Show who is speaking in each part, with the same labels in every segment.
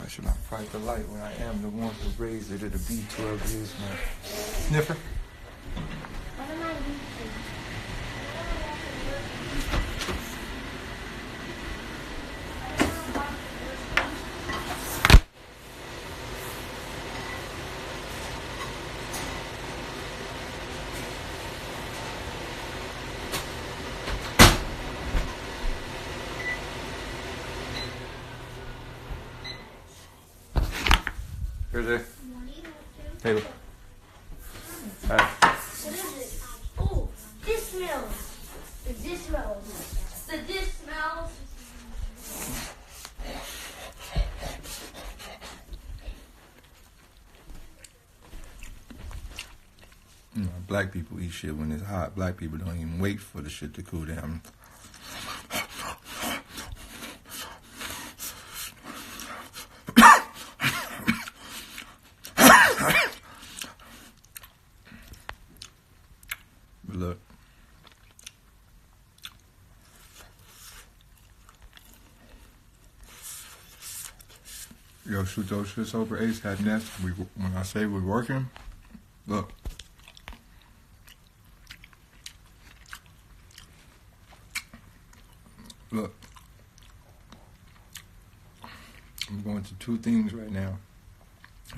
Speaker 1: should not fight the light when I am the one who raised it. It'll be 12 years, man. Sniffer?
Speaker 2: What am I reaching?
Speaker 1: Here's it. Table. Alright.
Speaker 2: What is it? Oh, this smells. This smells. This smells.
Speaker 1: You know, black people eat shit when it's hot. Black people don't even wait for the shit to cool down. But look. Yo, shoot those shits over ASAP next. When I say we're working, look. Look. I'm going to two things right now.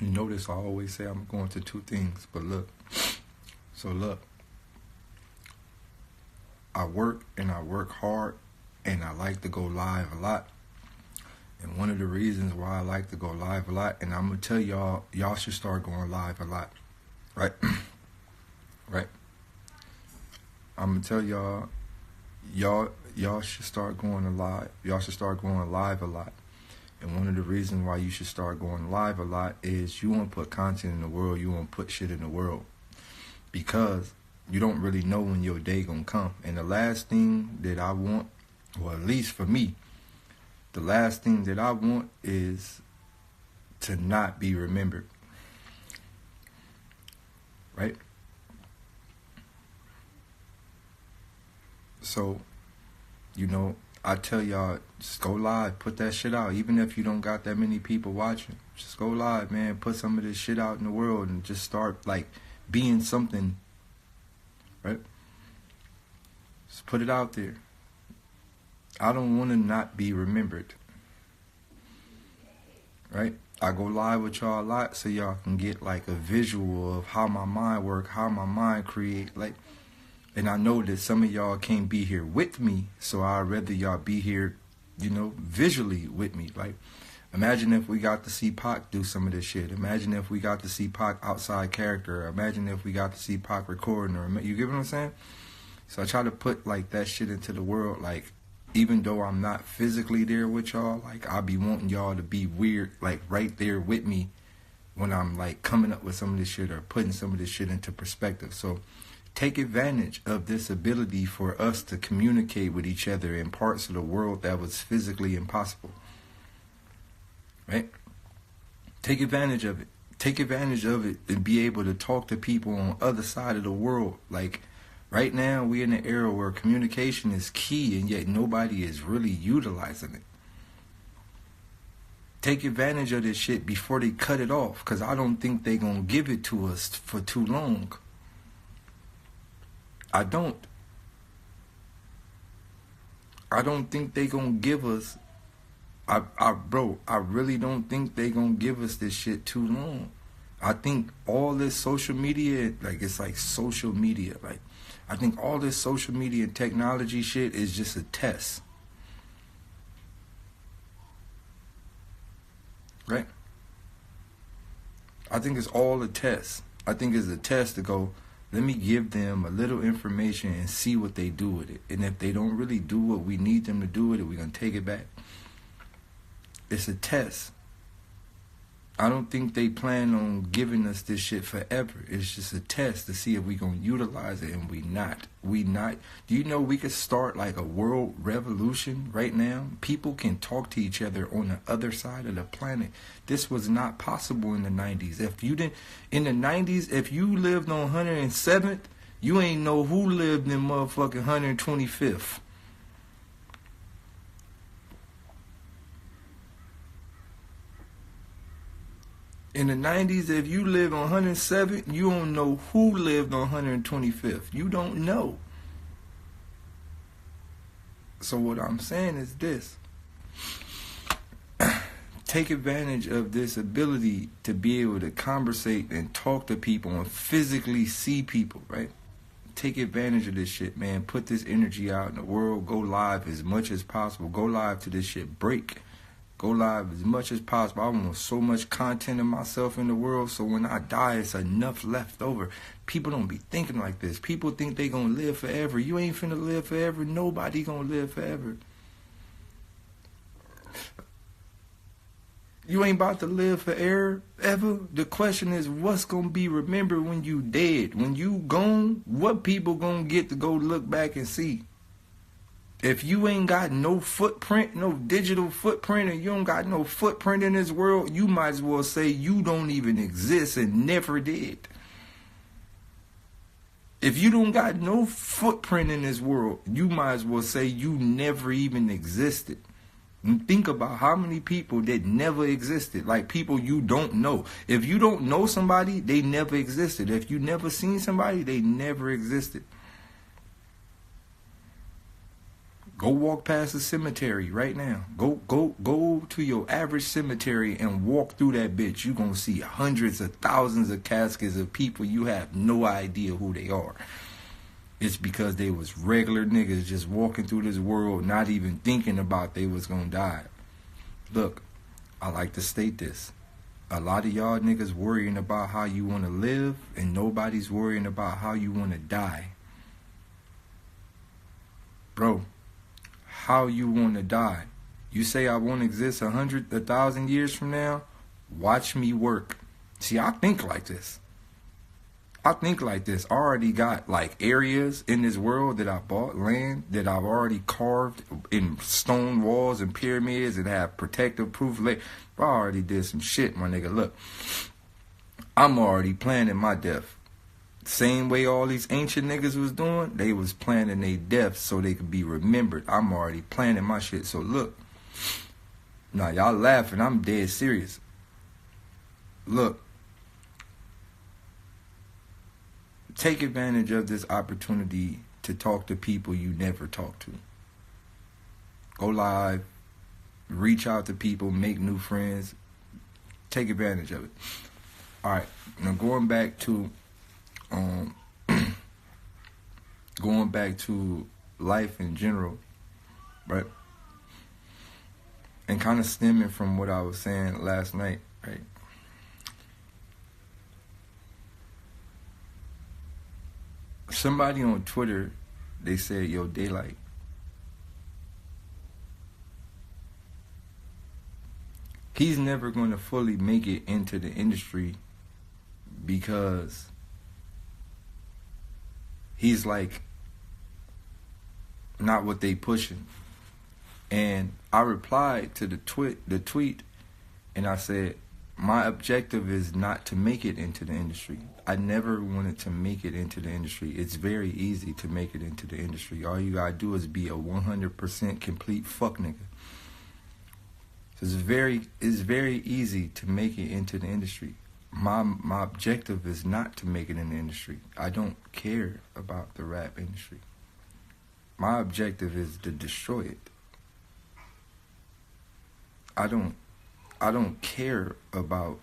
Speaker 1: You notice I always say I'm going to two things, but look. So look. I work and I work hard and I like to go live a lot. And one of the reasons why I like to go live a lot, and I'm going to tell y'all should start going live a lot. Right? Right? I'm going to tell y'all should start going live. Y'all should start going live a lot. And one of the reasons why you should start going live a lot is you want to put content in the world. You want to put shit in the world. Because you don't really know when your day going to come. And the last thing that I want, or at least for me, the last thing that I want is to not be remembered. Right? So, you know, I tell y'all, just go live, put that shit out. Even if you don't got that many people watching, just go live, man. Put some of this shit out in the world and just start, like, being something, right? Just put it out there. I don't want to not be remembered, right? I go live with y'all a lot so y'all can get, like, a visual of how my mind work, how my mind create, like. And I know that some of y'all can't be here with me, so I'd rather y'all be here, you know, visually with me. Like, imagine if we got to see Pac do some of this shit. Imagine if we got to see Pac outside character. Imagine if we got to see Pac recording. Or you get what I'm saying? So I try to put, like, that shit into the world. Like, even though I'm not physically there with y'all, like, I be wanting y'all to be weird, like, right there with me when I'm, like, coming up with some of this shit or putting some of this shit into perspective. So take advantage of this ability for us to communicate with each other in parts of the world that was physically impossible. Right? Take advantage of it. Take advantage of it and be able to talk to people on the other side of the world. Like, right now, we're in an era where communication is key, and yet nobody is really utilizing it. Take advantage of this shit before they cut it off, because I don't think they're going to give it to us for too long. I don't think they gonna give us, bro, I really don't think they gonna give us this shit too long. I think all this social media, like, it's like social media, like, I think all this social media and technology shit is just a test. Right? I think it's all a test. I think it's a test to go, let me give them a little information and see what they do with it. And if they don't really do what we need them to do with it, we're going to take it back. It's a test. I don't think they plan on giving us this shit forever. It's just a test to see if we're going to utilize it, and we not. Do you know we could start like a world revolution right now? People can talk to each other on the other side of the planet. This was not possible in the 90s. In the 90s, if you lived on 107th, you ain't know who lived in motherfucking 125th. In the 90s, if you lived on 107th, you don't know who lived on 125th. You don't know. So what I'm saying is this. Take advantage of this ability to be able to conversate and talk to people and physically see people, right? Take advantage of this shit, man. Put this energy out in the world. Go live as much as possible. Go live to this shit break. Go live as much as possible. I want so much content of myself in the world, so when I die, it's enough left over. People don't be thinking like this. People think they gonna live forever. You ain't finna live forever. Nobody gonna live forever. You ain't about to live forever. The question is, what's gonna be remembered when you dead? When you gone, what people gonna get to go look back and see? If you ain't got no footprint, no digital footprint, and you don't got no footprint in this world, you might as well say you don't even exist and never did. If you don't got no footprint in this world, you might as well say you never even existed. And think about how many people that never existed, like people you don't know. If you don't know somebody, they never existed. If you never seen somebody, they never existed. Go walk past a cemetery right now. Go to your average cemetery and walk through that bitch. You're going to see hundreds of thousands of caskets of people you have no idea who they are. It's because they was regular niggas just walking through this world, not even thinking about they was going to die. Look, I like to state this. A lot of y'all niggas worrying about how you want to live, and nobody's worrying about how you want to die. Bro, how you want to die. You say I want to exist 100, 1,000 years from now? Watch me work. See, I think like this. I already got like areas in this world that I bought, land that I've already carved in stone walls and pyramids and have protective proof. I already did some shit, my nigga. Look, I'm already planning my death. Same way all these ancient niggas was doing, they was planning their deaths so they could be remembered. I'm already planning my shit. So look, now y'all laughing, I'm dead serious. Look, take advantage of this opportunity to talk to people you never talk to. Go live, reach out to people, make new friends. Take advantage of it. All right, now going back to life in general, right? And kind of stemming from what I was saying last night, right? Somebody on Twitter, they said, yo, Daylyt, he's never going to fully make it into the industry because he's like not what they pushing. And I replied to the tweet, and I said, my objective is not to make it into the industry. I never wanted to make it into the industry. It's very easy to make it into the industry. All you gotta do is be a 100% complete fuck nigga. So it's very easy to make it into the industry. My objective is not to make it in the industry. I don't care about the rap industry. My objective is to destroy it. I don't care about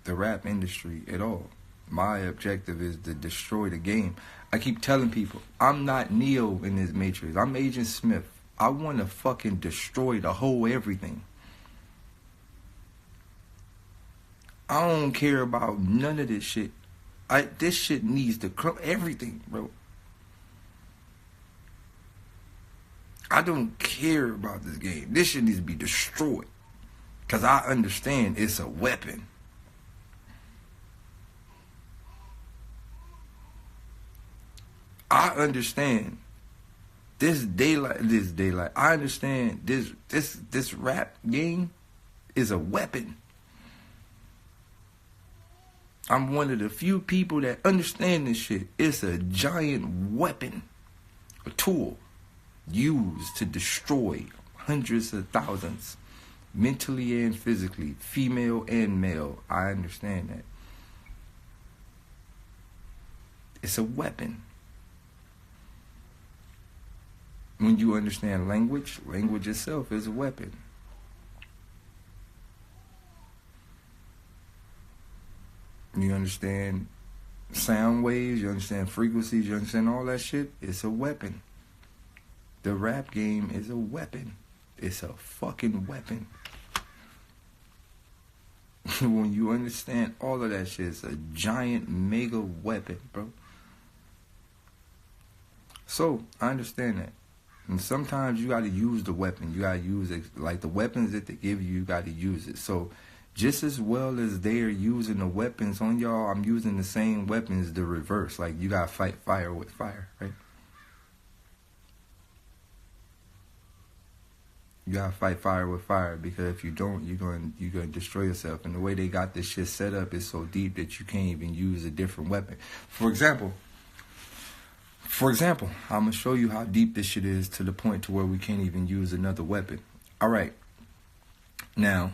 Speaker 1: the rap industry at all. My objective is to destroy the game. I keep telling people, I'm not Neo in this Matrix. I'm Agent Smith. I want to fucking destroy the whole everything. I don't care about none of this shit. This shit needs to everything, bro. I don't care about this game. This shit needs to be destroyed. Because I understand it's a weapon. I understand this Daylyt. I understand this rap game is a weapon. I'm one of the few people that understand this shit. It's a giant weapon, a tool used to destroy hundreds of thousands mentally and physically, female and male. I understand that. It's a weapon. When you understand language, language itself is a weapon. You understand sound waves, you understand frequencies, you understand all that shit, it's a weapon. The rap game is a weapon. It's a fucking weapon. When you understand all of that shit, it's a giant mega weapon, bro. So, I understand that. And sometimes you gotta use the weapon. You gotta use it, like the weapons that they give you, you gotta use it. So, just as well as they're using the weapons on y'all, I'm using the same weapons the reverse. Like, you gotta fight fire with fire, right? You gotta fight fire with fire, because if you don't, you're gonna destroy yourself. And the way they got this shit set up is so deep that you can't even use a different weapon. For example, I'm gonna show you how deep this shit is, to the point to where we can't even use another weapon. All right. Now,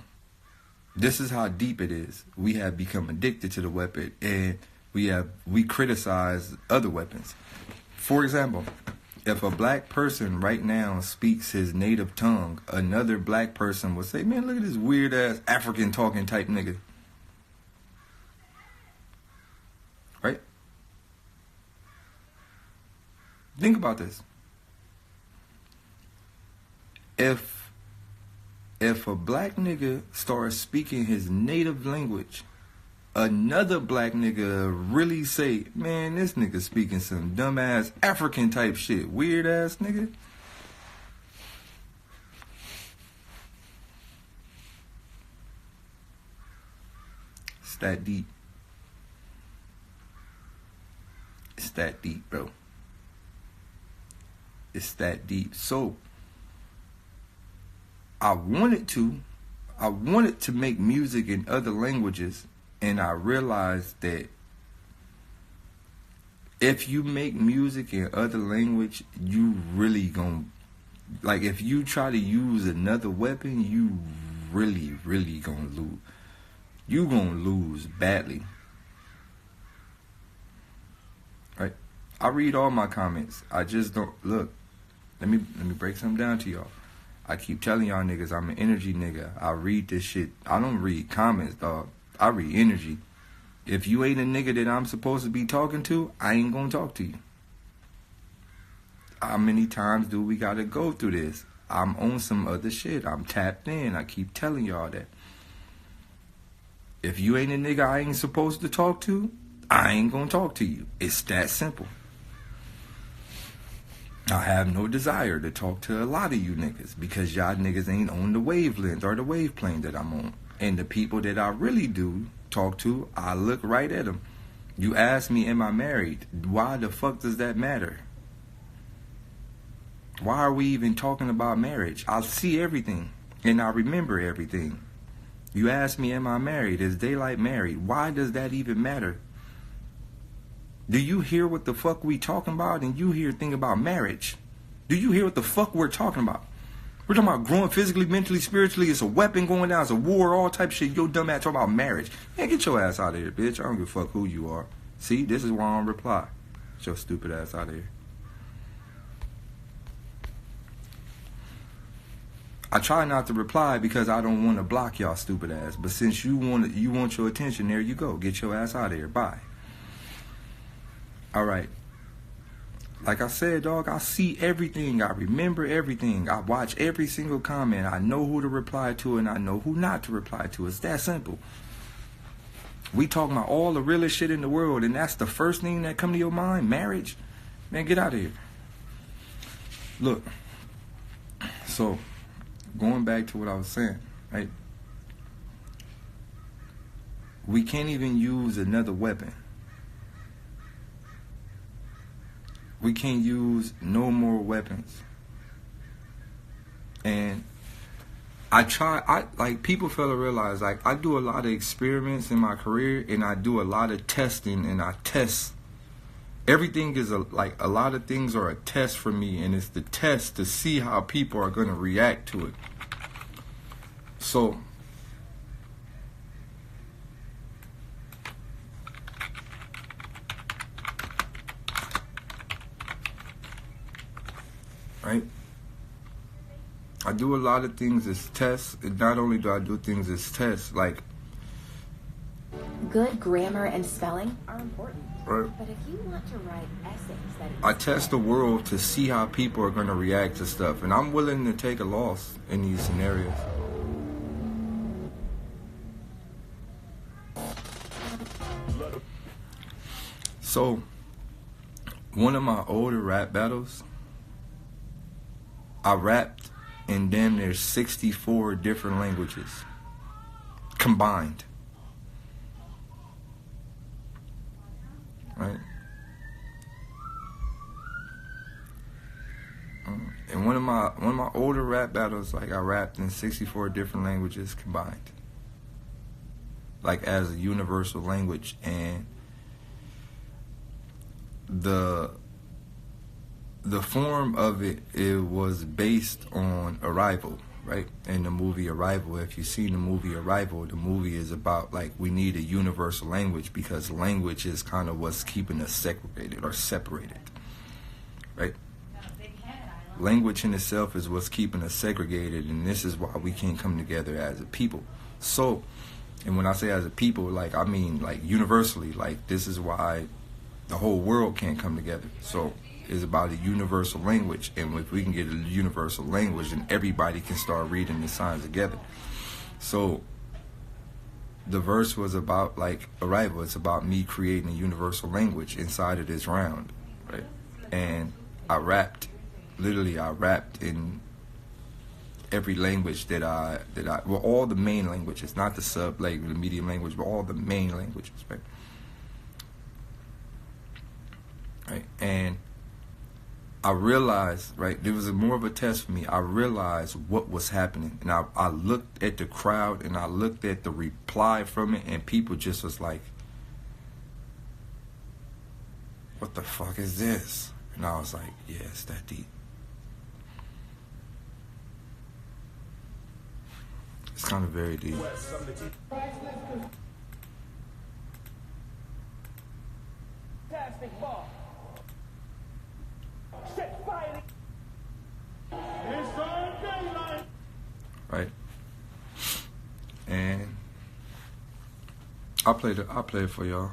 Speaker 1: this is how deep it is. We have become addicted to the weapon, and we criticize other weapons. For example, if a black person right now speaks his native tongue, another black person will say, man, look at this weird ass African talking type nigga. Right? Think about this. If a black nigga starts speaking his native language, another black nigga really say, man, this nigga speaking some dumbass African type shit, weird ass nigga. It's that deep. It's that deep, bro. It's that deep. So, I wanted to make music in other languages, and I realized that if you make music in other language, you really gonna, like, if you try to use another weapon, you really gonna lose. You gonna lose badly. Right? I read all my comments. I just don't look. Let me break something down to y'all. I keep telling y'all niggas I'm an energy nigga. I read this shit. I don't read comments, dog. I read energy. If you ain't a nigga that I'm supposed to be talking to, I ain't gonna talk to you. How many times do we gotta go through this? I'm on some other shit. I'm tapped in. I keep telling y'all that. If you ain't a nigga I ain't supposed to talk to, I ain't gonna talk to you. It's that simple. I have no desire to talk to a lot of you niggas, because y'all niggas ain't on the wavelength or the waveplane that I'm on. And the people that I really do talk to, I look right at them. You ask me, am I married? Why the fuck does that matter? Why are we even talking about marriage? I see everything, and I remember everything. You ask me, am I married? Is Daylyt married? Why does that even matter? Do you hear what the fuck we talking about? And you hear thing about marriage? Do you hear what the fuck we're talking about? We're talking about growing physically, mentally, spiritually. It's a weapon going down. It's a war, all type of shit. Yo, dumb ass talking about marriage. Man, get your ass out of here, bitch. I don't give a fuck who you are. See, this is why I don't reply. Get your stupid ass out of here. I try not to reply because I don't want to block y'all stupid ass. But since you want your attention, there you go. Get your ass out of here. Bye. Alright. Like I said, dog, I see everything. I remember everything. I watch every single comment. I know who to reply to, and I know who not to reply to. It's that simple. We talking about all the realest shit in the world, and that's the first thing that come to your mind? Marriage? Man, get out of here. Look. So, going back to what I was saying, right? We can't even use another weapon. We can't use no more weapons. And people fail to realize, like, I do a lot of experiments in my career, and I do a lot of testing, and I test. Everything is a lot of things are a test for me, and it's the test to see how people are going to react to it. So right, I do a lot of things as tests. And not only do I do things as tests, like
Speaker 3: good grammar and spelling are important.
Speaker 1: right,
Speaker 3: But if you want to write essays that
Speaker 1: I test the world to see how people are going to react to stuff, and I'm willing to take a loss in these scenarios. So, one of my older rap battles, I rapped in damn near 64 different languages combined. Right? And one of my older rap battles, like I rapped in 64 different languages combined, like as a universal language. And the form of it was based on Arrival, right? In the movie Arrival, if you've seen the movie Arrival, the movie is about like we need a universal language because language is kind of what's keeping us segregated or separated, right? Language in itself is what's keeping us segregated, and this is why we can't come together as a people. So, and when I say as a people, like I mean like universally, like this is why the whole world can't come together. So it's about a universal language, and if we can get a universal language, then everybody can start reading the signs together. So the verse was about like Arrival. It's about me creating a universal language inside of this round, right? And I rapped. Literally, I rapped in every language that I well, all the main languages, not the sub language, the medium language, but all the main languages, right? Right, and I realized, right, there was more of a test for me. I realized what was happening, and I looked at the crowd, and I looked at the reply from it, and people just was like, "What the fuck is this?" And I was like, "Yeah, it's that deep." It's kind of very deep. Right. And I'll play it for y'all.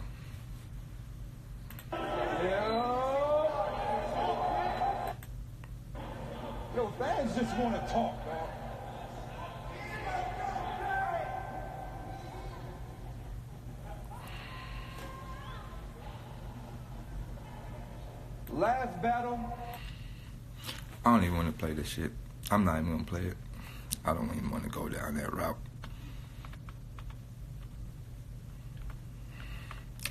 Speaker 4: Yo, fans just want to talk, man. Last battle.
Speaker 1: I don't even want to play this shit. I'm not even going to play it. I don't even want to go down that route.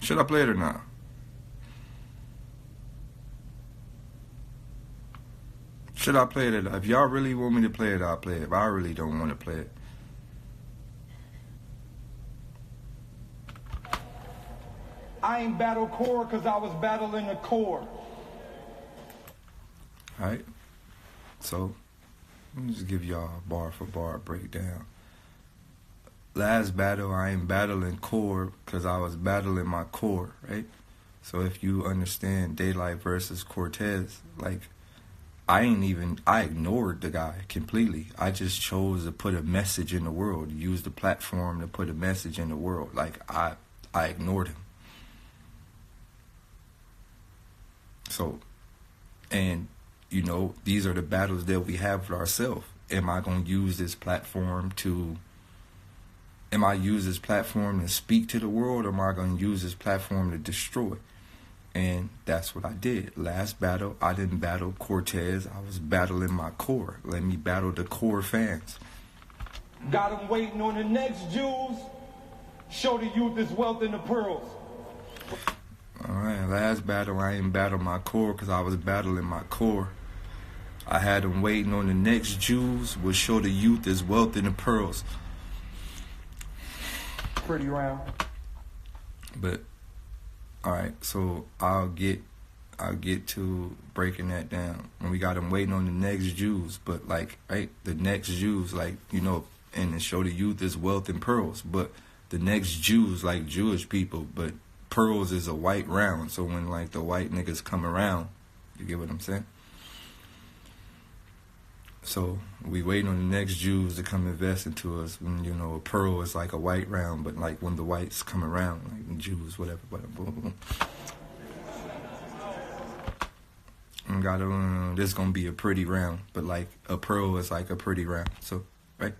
Speaker 1: Should I play it or not? Should I play it? If y'all really want me to play it, I'll play it. If I really don't want to play it.
Speaker 4: I ain't battle core because I was battling a core.
Speaker 1: Alright? So, let me just give y'all a bar for bar breakdown. Last battle, I ain't battling core because I was battling my core, right? So if you understand Daylyt versus Cortez, like, I ignored the guy completely. I just chose to put a message in the world, use the platform to put a message in the world. Like, I ignored him. So, and, you know, these are the battles that we have with ourselves. Am I going to use this platform to speak to the world, or am I going to use this platform to destroy? And that's what I did. Last battle, I didn't battle Cortez. I was battling my core. Let me battle the core fans.
Speaker 4: Got them waiting on the next Jews. Show the youth his wealth in the pearls.
Speaker 1: All right, last battle, I ain't battle my core because I was battling my core. I had them waiting on the next Jews. Will show the youth his wealth in the pearls.
Speaker 4: Pretty round.
Speaker 1: But all right, so I'll get to breaking that down when we got them waiting on the next Jews. But like, right, the next Jews, like, you know, and show the youth is wealth and pearls. But the next Jews like Jewish people, but pearls is a white round. So when like the white niggas come around, you get what I'm saying? So we waiting on the next Jews to come invest into us. When, you know, a pearl is like a white round, but like when the whites come around, like the Jews, whatever, boom, boom. This is gonna be a pretty round, but like a pearl is like a pretty round. So, right?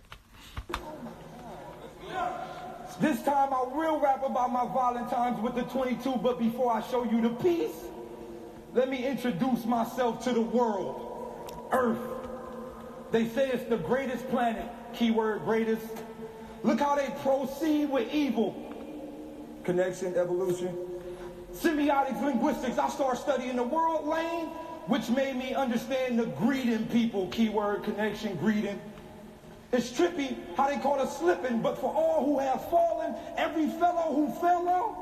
Speaker 4: This time I will rap about my Valentines with the 22, but before I show you the piece, let me introduce myself to the world. Earth. They say it's the greatest planet. Keyword greatest. Look how they proceed with evil. Connection, evolution. Semiotics, linguistics. I started studying the world lane, which made me understand the greeting people. Keyword, connection, greeting. It's trippy how they call us slipping, but for all who have fallen, every fellow who fell out,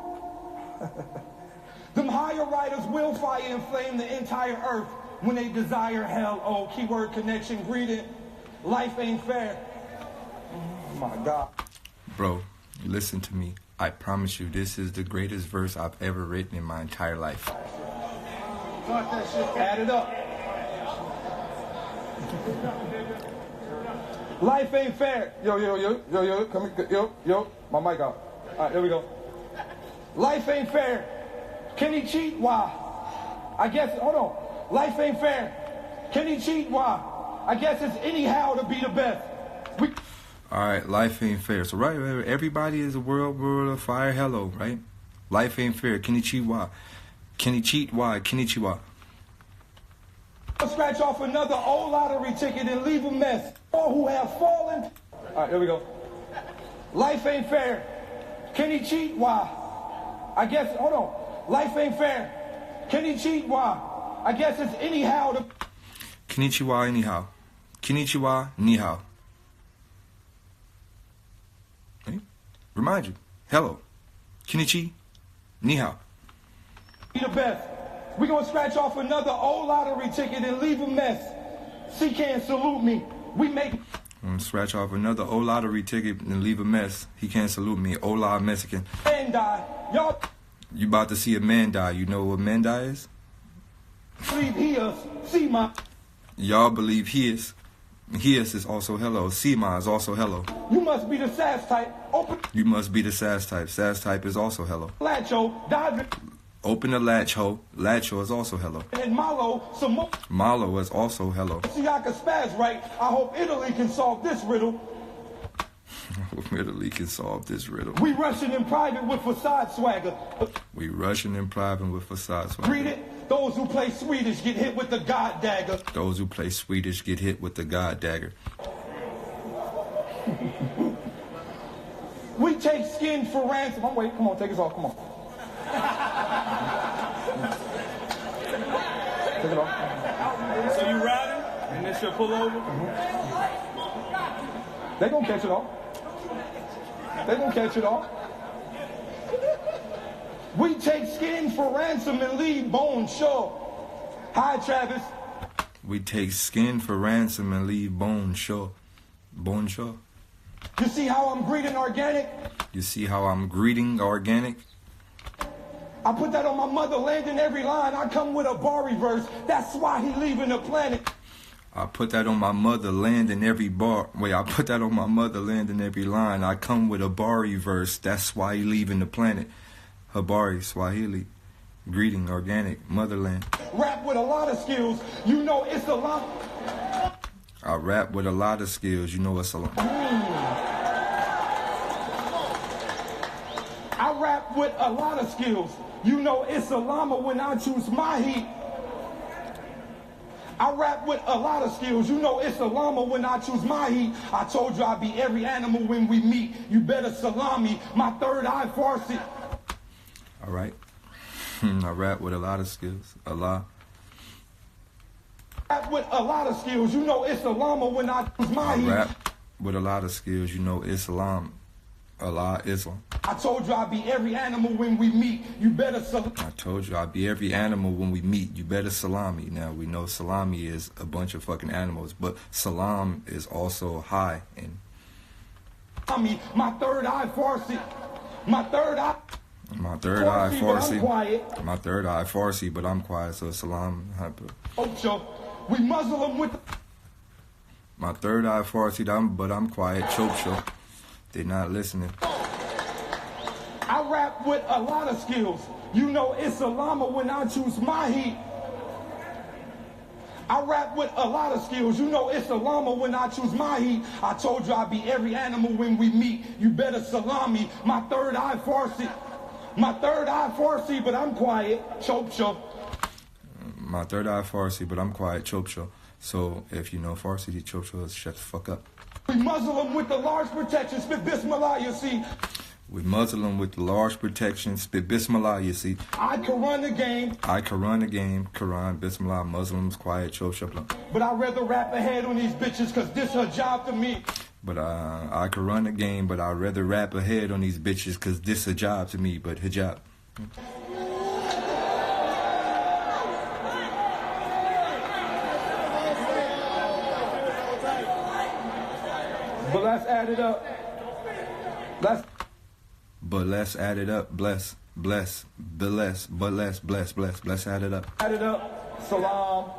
Speaker 4: them higher riders will fire and flame the entire earth when they desire hell. Oh, keyword, connection, greeting. Life ain't fair. Oh my God.
Speaker 1: Bro, listen to me. I promise you, this is the greatest verse I've ever written in my entire life.
Speaker 4: Talk that shit. Add it up. Life ain't fair. Yo, come here. Yo, my mic out. All right, here we go. Life ain't fair. Can he cheat? Why? I guess, hold on. Life ain't fair. Can he cheat? Why? I guess it's anyhow to be the best.
Speaker 1: All right, life ain't fair. So right, everybody is a world of fire. Hello, right? Life ain't fair. Can he cheat? Why? Can he cheat? Why? Can he cheat? Why?
Speaker 4: Scratch off another old lottery ticket and leave a mess. All who have fallen. All right, here we go. Life ain't fair. Can he cheat? Why? I guess, hold on. Life ain't fair. Can he cheat? Why? I guess it's anyhow to...
Speaker 1: Konnichiwa, anyhow. Konnichiwa, nihao. Right? Remind you. Hello. Konnichi, nihao.
Speaker 4: Be the best. We're going to scratch off another old lottery ticket and leave a mess. She can't salute me. We make...
Speaker 1: I'm going to scratch off another old lottery ticket and leave a mess. He can't salute me. Ola Mexican.
Speaker 4: Man die. Y'all...
Speaker 1: You about to see a man die. You know what man die is?
Speaker 4: Believe he is. See my...
Speaker 1: Y'all believe he is. He is also hello. Sima is also hello.
Speaker 4: You must be the sass type. Open...
Speaker 1: You must be the sass type. Sass type is also hello.
Speaker 4: Lacho. Dive...
Speaker 1: Open the latch ho. Latch ho is also hello.
Speaker 4: And Malo, some more.
Speaker 1: Malo is also hello.
Speaker 4: See, I can spaz right. I hope Italy can solve this riddle.
Speaker 1: I hope Italy can solve this riddle.
Speaker 4: We rushing in private with facade swagger.
Speaker 1: We rushing in private with facade swagger.
Speaker 4: Read it. Those who play Swedish get hit with the God dagger.
Speaker 1: Those who play Swedish get hit with the God dagger.
Speaker 4: We take skin for ransom. Oh, wait, come on, take us off. Come on. Take it off.
Speaker 5: So you riding, and this your pullover?
Speaker 4: They gonna catch it off. They gonna catch it off. We take skin for ransom and leave bone sure. Hi, Travis.
Speaker 1: We take skin for ransom and leave bone sure. Bone sure.
Speaker 4: You see how I'm greeting organic?
Speaker 1: You see how I'm greeting organic?
Speaker 4: I put that on my motherland in every line. I come with a bar reverse. That's why he leaving the planet.
Speaker 1: I put that on my motherland in every bar. Wait, I put that on my motherland in every line. I come with a bar reverse. That's why he leaving the planet. Habari, Swahili. Greeting, organic, motherland.
Speaker 4: Rap with a lot of skills. You know it's a lot.
Speaker 1: I rap with a lot of skills. You know it's a lot.
Speaker 4: I rap with a lot of skills. You know it's a llama when I choose my heat. I rap with a lot of skills. You know it's a llama when I choose my heat. I told you I'd be every animal when we meet. You better salami, my third eye farsi.
Speaker 1: All right. I rap with a lot of skills. Allah.
Speaker 4: I rap with a lot of skills. You know it's a llama when I choose my heat.
Speaker 1: I rap with a lot of skills. You know Islam. Allah, Islam.
Speaker 4: I told you I'd be every animal when we meet. You better salami.
Speaker 1: I told you I'd be every animal when we meet. You better salami. Now, we know salami is a bunch of fucking animals, but salam is also hi. And
Speaker 4: My third eye Farsi. My third eye.
Speaker 1: My third eye Farsi.
Speaker 4: I'm quiet.
Speaker 1: My third eye Farsi, but I'm quiet. So salam.
Speaker 4: Ocho. We muzzle them with.
Speaker 1: My third eye Farsi, but I'm quiet. Choke. They're not listening.
Speaker 4: I rap with a lot of skills. You know it's Salama when I choose my heat. I rap with a lot of skills. You know it's a llama when I choose my heat. I told you I'd be every animal when we meet. You better salami. My third eye Farsi. My third eye Farsi, but I'm quiet. Choke.
Speaker 1: My third eye Farsi, but I'm quiet. Choke. So if you know Farsi, the choke is shut the fuck up.
Speaker 4: We muzzle them with the large protection. Spit Bismillah, you see.
Speaker 1: We muzzle them with the large protection. Spit Bismillah, you see.
Speaker 4: I can run the game.
Speaker 1: I can run the game. Quran, Bismillah, Muslims, quiet, choke.
Speaker 4: But I'd rather rap ahead on these bitches, cause this her job to me.
Speaker 1: But I can run the game, but I'd rather rap ahead on these bitches, cause this a job to me, but hijab.
Speaker 4: But let's add it up.
Speaker 1: But let's add it up. Bless, add it up.
Speaker 4: Add it up. Salam,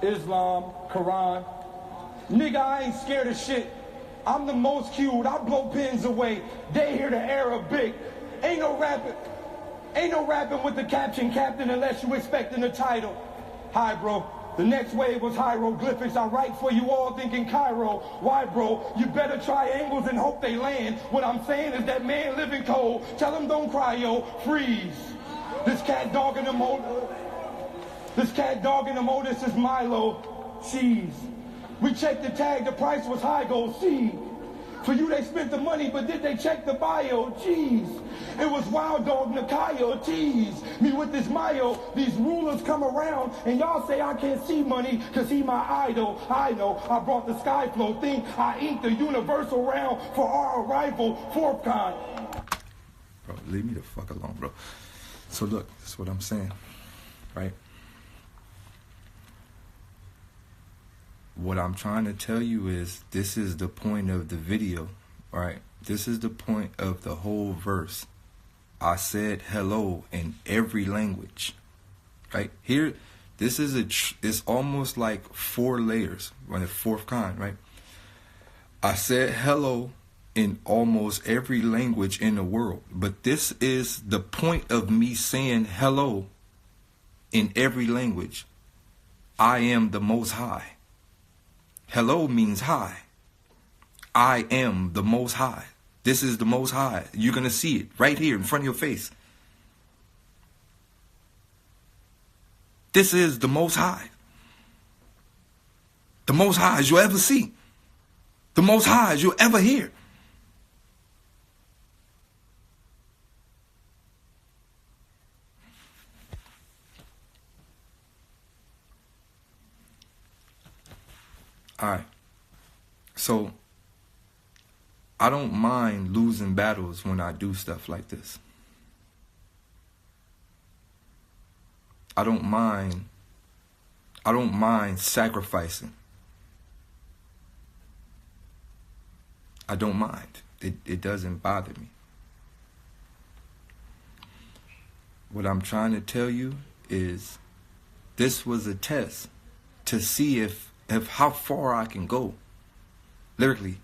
Speaker 4: Islam, Quran. Nigga, I ain't scared of shit. I'm the most cute. I blow pins away. They hear the Arabic. Ain't no rapping with the captain unless you expecting the title. Hi, bro. The next wave was hieroglyphics. I write for you all thinking Cairo. Why, bro? You better triangles and hope they land. What I'm saying is that man living cold. Tell him don't cry, yo. Freeze. This cat dog in the motor. This is Milo. Cheese. We checked the tag. The price was high. Go see. For you, they spent the money, but did they check the bio? Jeez. It was Wild Dog Nakayo. Tease me with this Mayo. These rulers come around, and y'all say I can't see money because he my idol. I know. I brought the Skyflow thing. I inked the universal round for our arrival. Fourth kind.
Speaker 1: Bro, leave me the fuck alone, bro. So look, that's what I'm saying, right? What I'm trying to tell you is this is the point of the video, right? This is the point of the whole verse. I said hello in every language, right? Here, this is it's almost like 4 layers, the fourth kind, right? I said hello in almost every language in the world, but this is the point of me saying hello in every language. I am the Most High. Hello means hi. I am the Most High. This is the Most High. You're going to see it right here in front of your face. This is the Most High. The Most High as you'll ever see. The Most High as you'll ever hear. All right. So I don't mind losing battles when I do stuff like this. I don't mind sacrificing. I don't mind. It doesn't bother me. What I'm trying to tell you is this was a test to see if how far I can go. Lyrically.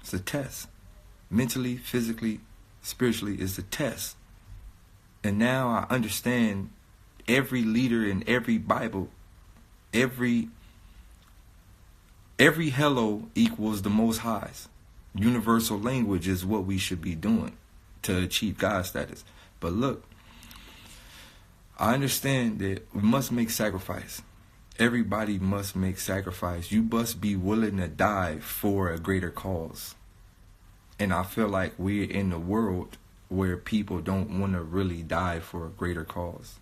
Speaker 1: It's a test. Mentally, physically, spiritually, it's a test. And now I understand every leader in every Bible, every hello equals the Most High's. Universal language is what we should be doing to achieve God status. But look, I understand that we must make sacrifice. Everybody must make sacrifice. You must be willing to die for a greater cause. And I feel like we're in a world where people don't want to really die for a greater cause.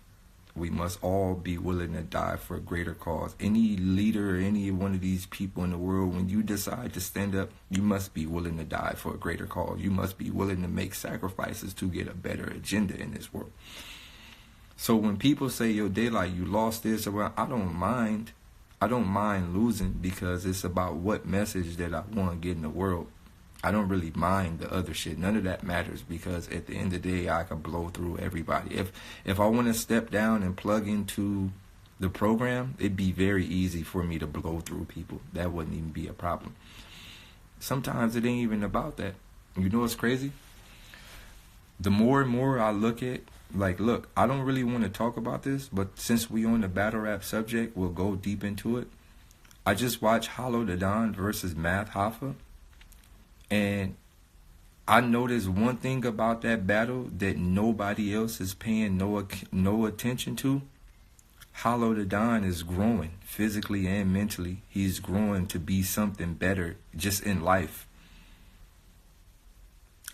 Speaker 1: We must all be willing to die for a greater cause. Any leader, any one of these people in the world, when you decide to stand up, you must be willing to die for a greater cause. You must be willing to make sacrifices to get a better agenda in this world. So when people say, yo, Daylyt, you lost this, I don't mind. I don't mind losing because it's about what message that I want to get in the world. I don't really mind the other shit. None of that matters because at the end of the day, I can blow through everybody. If I want to step down and plug into the program, it'd be very easy for me to blow through people. That wouldn't even be a problem. Sometimes it ain't even about that. You know what's crazy? The more and more I look at, like, look, I don't really want to talk about this, but since we on the battle rap subject, we'll go deep into it. I just watched Hollow the Don versus Math Hoffa, and I noticed one thing about that battle that nobody else is paying no attention to. Hollow the Don is growing physically and mentally. He's growing to be something better just in life.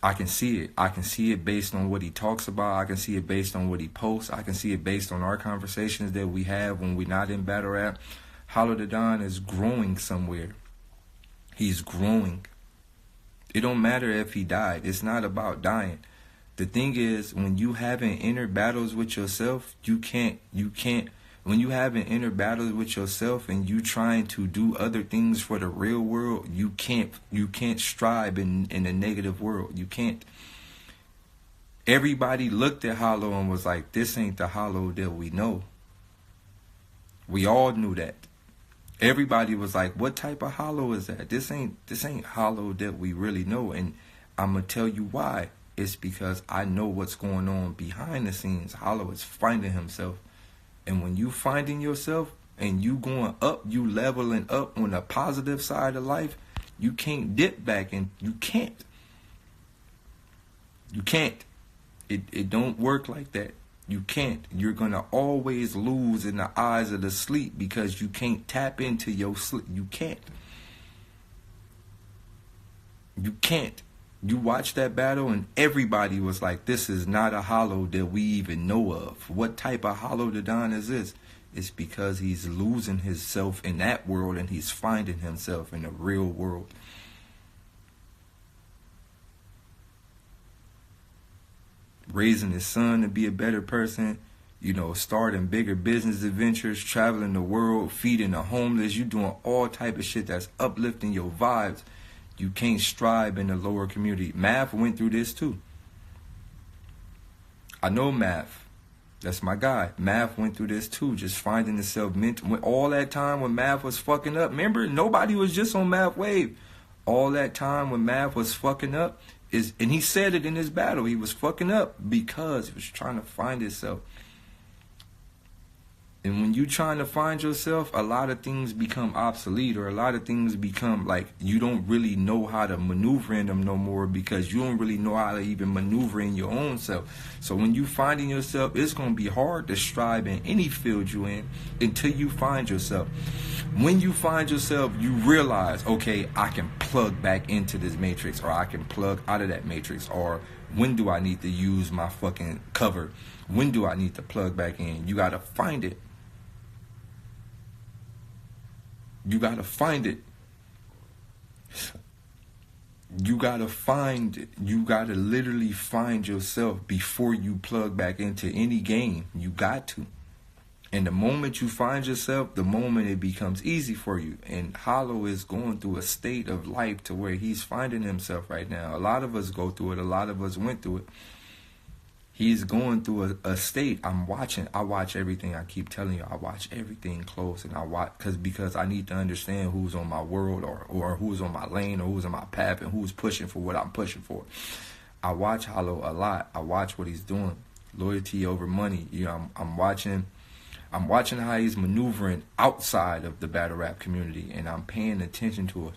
Speaker 1: I can see it. I can see it based on what he talks about. I can see it based on what he posts. I can see it based on our conversations that we have when we're not in battle rap. Hollow the Don is growing somewhere. He's growing. It don't matter if he died. It's not about dying. The thing is, when you having inner battles with yourself, you can't, when you having inner battles with yourself and you trying to do other things for the real world, you can't strive in a negative world. You can't. Everybody looked at Hollow and was like, this ain't the Hollow that we know. We all knew that. Everybody was like, what type of Hollow is that? This ain't Hollow that we really know. And I'm going to tell you why. It's because I know what's going on behind the scenes. Hollow is finding himself. And when you finding yourself and you going up, you leveling up on the positive side of life, you can't dip back, and you can't. You can't. It don't work like that. You can't. You're going to always lose in the eyes of the sleep because you can't tap into your sleep. You can't. You can't. You watch that battle and everybody was like, this is not a Hollow that we even know of. What type of Hollow the Don is this? It's because he's losing himself in that world and he's finding himself in the real world. Raising his son to be a better person, starting bigger business adventures, traveling the world, feeding the homeless. You doing all type of shit that's uplifting your vibes. You can't strive in the lower community. Math went through this too. I know Math. That's my guy. Math went through this too. Just finding himself mental. All that time when Math was fucking up. Remember, nobody was just on Math wave. All that time when Math was fucking up and he said it in his battle. He was fucking up because he was trying to find himself. And when you trying to find yourself, a lot of things become obsolete, or a lot of things become like you don't really know how to maneuver in them no more because you don't really know how to even maneuver in your own self. So when you finding yourself, it's going to be hard to strive in any field you in until you find yourself. When you find yourself, you realize, okay, I can plug back into this matrix, or I can plug out of that matrix, or when do I need to use my fucking cover? When do I need to plug back in? You got to find it. You gotta find it. You gotta find it. You gotta literally find yourself before you plug back into any game. You got to. And the moment you find yourself, the moment it becomes easy for you. And Hollow is going through a state of life to where he's finding himself right now. A lot of us go through it. A lot of us went through it. He's going through a state. I watch everything. I keep telling you, I watch everything close, and I watch because I need to understand who's on my world, or who's on my lane, or who's on my path, and who's pushing for what I'm pushing for. I watch Hollow a lot. I watch what he's doing. Loyalty over money. I'm watching how he's maneuvering outside of the battle rap community, and I'm paying attention to it.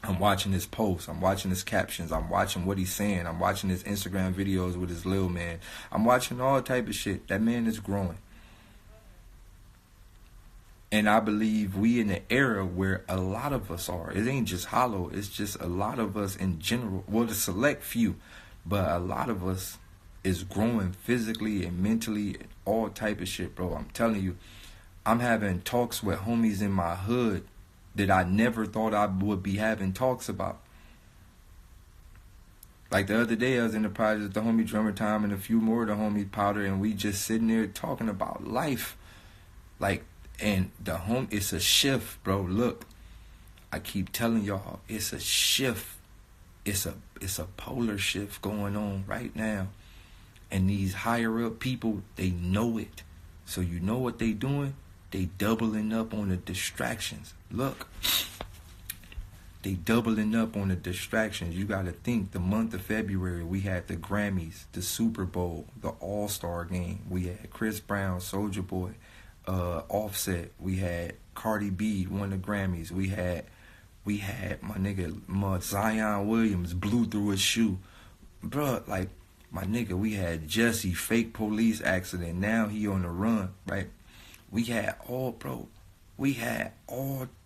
Speaker 1: I'm watching his posts. I'm watching his captions. I'm watching what he's saying. I'm watching his Instagram videos with his little man. I'm watching all type of shit. That man is growing. And I believe we in an era where a lot of us are. It ain't just Hollow. It's just a lot of us in general. Well, the select few. But a lot of us is growing physically and mentally and all type of shit, bro. I'm telling you. I'm having talks with homies in my hood that I never thought I would be having talks about. Like the other day, I was in the project with the homie Drummer Time and a few more of the homies Powder, and we just sitting there talking about life. Like, And it's a shift, bro. Look, I keep telling y'all, it's a shift. It's a polar shift going on right now. And these higher up people, they know it. So you know what they doing? They doubling up on the distractions. Look, they doubling up on the distractions. You got to think, the month of February, we had the Grammys, the Super Bowl, the All-Star Game. We had Chris Brown, Soulja Boy, Offset. We had Cardi B won the Grammys. We had my nigga Zion Williams blew through his shoe. Bruh, like, my nigga, we had Jesse, fake police accident. Now he on the run, right? We had all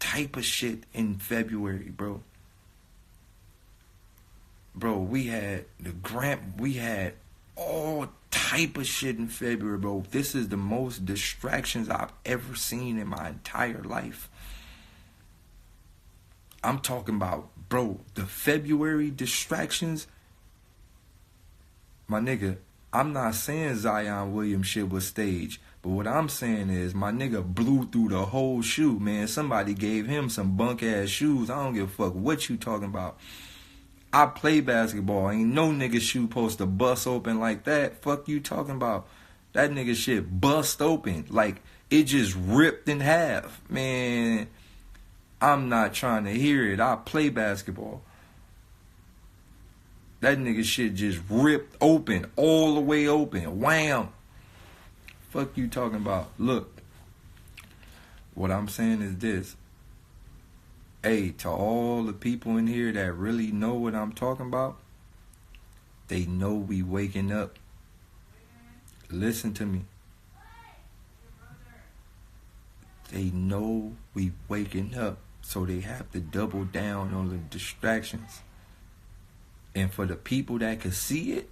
Speaker 1: type of shit in February, bro. Bro, we had all type of shit in February, bro. This is the most distractions I've ever seen in my entire life. I'm talking about, bro, the February distractions. My nigga, I'm not saying Zion Williams shit was staged, but what I'm saying is my nigga blew through the whole shoe, man. Somebody gave him some bunk ass shoes. I don't give a fuck what you talking about. I play basketball. Ain't no nigga shoe supposed to bust open like that. Fuck you talking about. That nigga shit bust open. Like, it just ripped in half. Man, I'm not trying to hear it. I play basketball. That nigga shit just ripped open, all the way open. Wham! Fuck you talking about. Look, what I'm saying is this. Hey, to all the people in here that really know what I'm talking about, they know we waking up. Listen to me. They know we waking up, so they have to double down on the distractions. And for the people that can see it,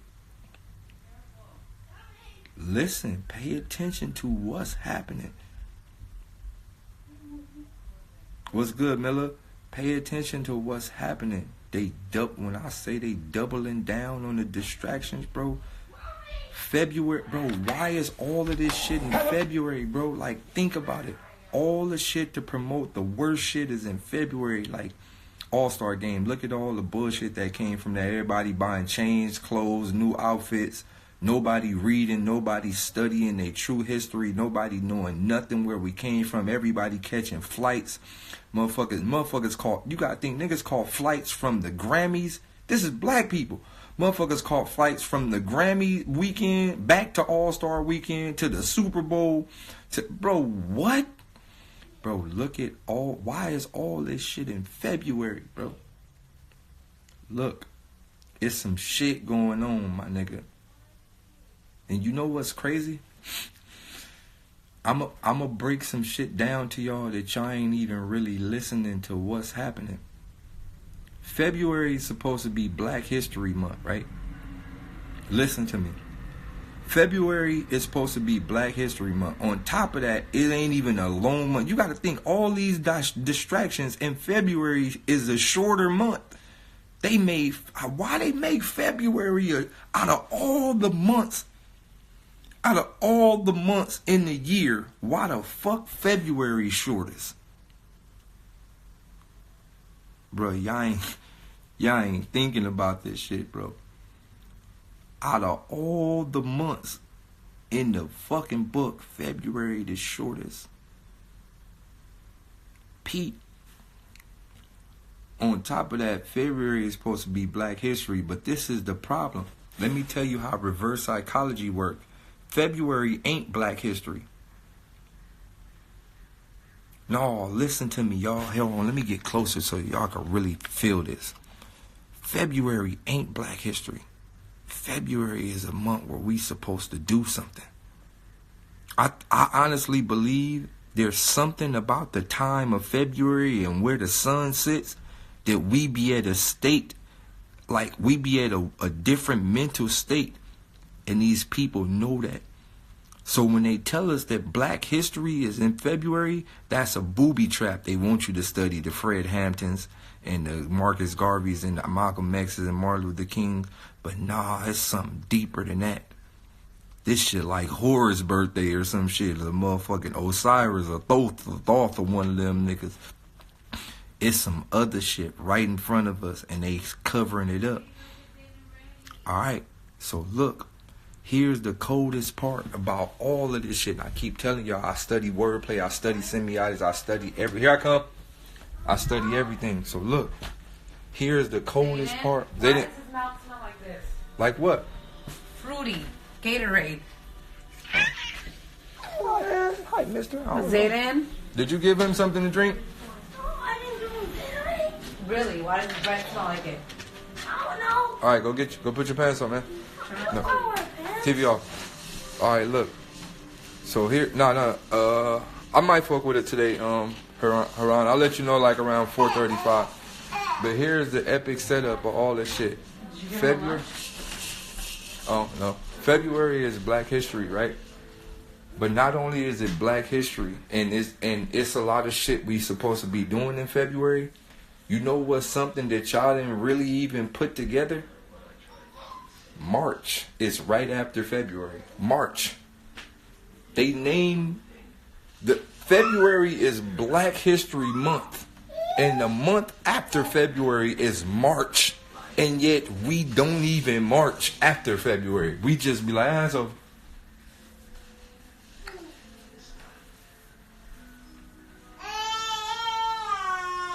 Speaker 1: listen, pay attention to what's happening. What's good, Miller? Pay attention to what's happening. When I say they doubling down on the distractions, bro. February, bro, why is all of this shit in February, bro? Like, think about it. All the shit to promote the worst shit is in February. Like, All-Star Game. Look at all the bullshit that came from that. Everybody buying chains, clothes, new outfits. Nobody reading, nobody studying their true history, nobody knowing nothing where we came from. Everybody catching flights. Motherfuckers caught, you gotta think, niggas caught flights from the Grammys. This is black people. Motherfuckers caught flights from the Grammy weekend back to All-Star weekend to the Super Bowl. Bro, what? Bro, look at why is all this shit in February, bro? Look, it's some shit going on, my nigga. And you know what's crazy? I'ma break some shit down to y'all that y'all ain't even really listening to what's happening. February is supposed to be Black History Month, right? Listen to me. February is supposed to be Black History Month. On top of that, it ain't even a long month. You got to think all these distractions in February is a shorter month. Why they make February out of all the months? Out of all the months in the year, why the fuck February shortest? Bro, y'all ain't thinking about this shit, bro. Out of all the months in the fucking book, February the shortest. Pete. On top of that, February is supposed to be Black History, but this is the problem. Let me tell you how reverse psychology works. February ain't Black History. No, listen to me, y'all. Hold on, let me get closer so y'all can really feel this. February ain't Black History. February is a month where we supposed to do something. I honestly believe there's something about the time of February and where the sun sits that we be at a state, like we be at a different mental state. And these people know that. So when they tell us that Black History is in February, that's a booby trap. They want you to study the Fred Hamptons and the Marcus Garveys and the Malcolm X's and Martin Luther King. But nah, it's something deeper than that. This shit like Horus' birthday or some shit. The motherfucking Osiris or Thoth or one of them niggas. It's some other shit right in front of us and they covering it up. Alright, so look. Here's the coldest part about all of this shit. I keep telling y'all, I study wordplay, I study semiotics, I study here I come. I study everything. So look, here's the coldest part.
Speaker 6: Why does his mouth smell like this?
Speaker 1: Like what?
Speaker 6: Fruity. Gatorade.
Speaker 1: Hi, mister.
Speaker 6: Zayden?
Speaker 1: Did you give him something to drink?
Speaker 2: I didn't do Gatorade.
Speaker 6: Really? Why does his breath smell like it?
Speaker 2: I don't know.
Speaker 1: Alright, go put your pants on, man. No. TV off. Alright, look. So here, I might fuck with it today, Haran. I'll let you know like around 4:35. But here's the epic setup of all this shit. February. Oh no. February is Black History, right? But not only is it Black History, and it's a lot of shit we supposed to be doing in February. You know what's something that y'all didn't really even put together? March is right after February. March. They named the February is Black History Month, and the month after February is March. And yet we don't even march after February. We just be like, so.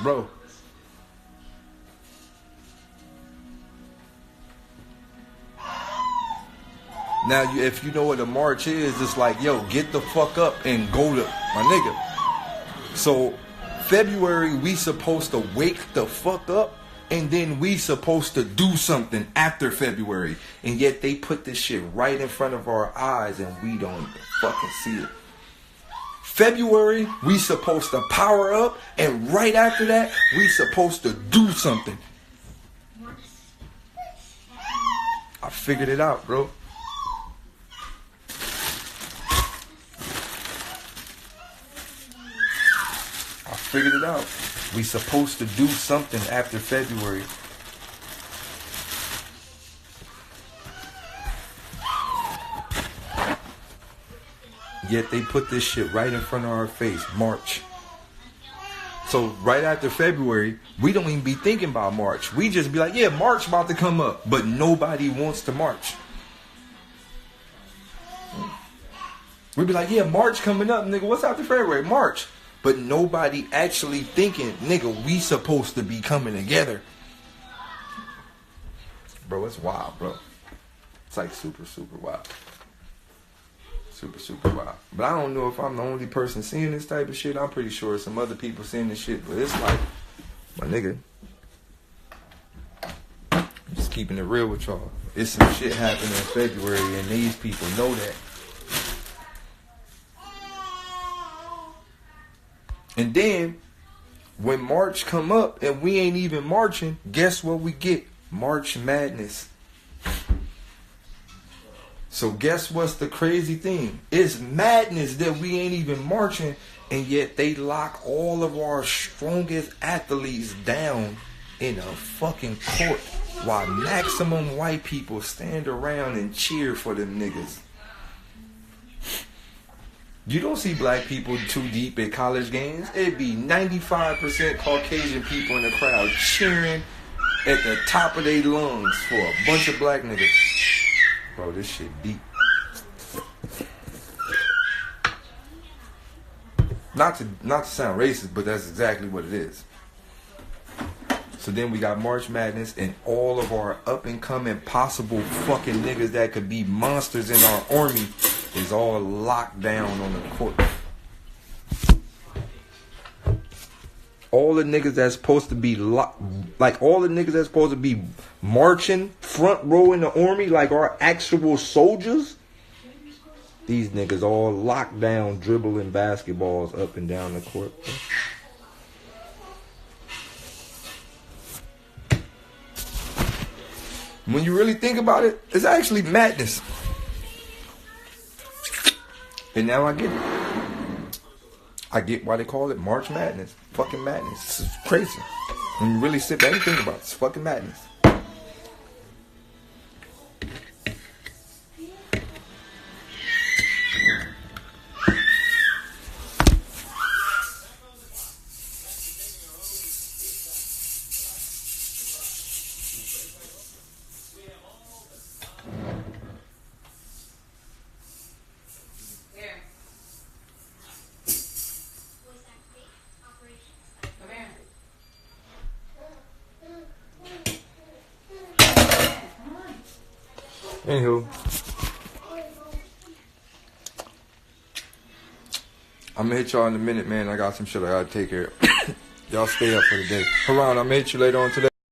Speaker 1: Bro. Now, if you know what a march is, it's like, yo, get the fuck up and go to my nigga. So, February, we supposed to wake the fuck up. And then we supposed to do something after February. And yet they put this shit right in front of our eyes and we don't even fucking see it. February, we supposed to power up. And right after that, we supposed to do something. I figured it out, bro. I figured it out. We supposed to do something after February. Yet they put this shit right in front of our face. March. So right after February, we don't even be thinking about March. We just be like, yeah, March about to come up. But nobody wants to march. We be like, yeah, March coming up, nigga. What's after February? March. But nobody actually thinking, nigga, we supposed to be coming together. Bro, it's wild, bro. It's like super, super wild. Super, super wild. But I don't know if I'm the only person seeing this type of shit. I'm pretty sure some other people seeing this shit. But it's like, my nigga, I'm just keeping it real with y'all. It's some shit happening in February and these people know that. And then, when March come up and we ain't even marching, guess what we get? March Madness. So guess what's the crazy thing? It's madness that we ain't even marching, and yet they lock all of our strongest athletes down in a fucking court while maximum white people stand around and cheer for them niggas. You don't see black people too deep at college games. It'd be 95% Caucasian people in the crowd cheering at the top of their lungs for a bunch of black niggas. Bro, this shit deep. Not to sound racist, but that's exactly what it is. So then we got March Madness and all of our up and coming possible fucking niggas that could be monsters in our army is all locked down on the court. All the niggas that's supposed to be all the niggas that's supposed to be marching front row in the army like our actual soldiers, these niggas all locked down dribbling basketballs up and down the court. When you really think about it, it's actually madness. And now I get it. I get why they call it March Madness. Fucking madness. It's crazy. When you really sit back and think about it, it's fucking madness. Anywho, I'm gonna hit y'all in a minute, man. I got some shit I gotta take care of. Y'all stay up for the day. Haran, I'm gonna hit you later on today.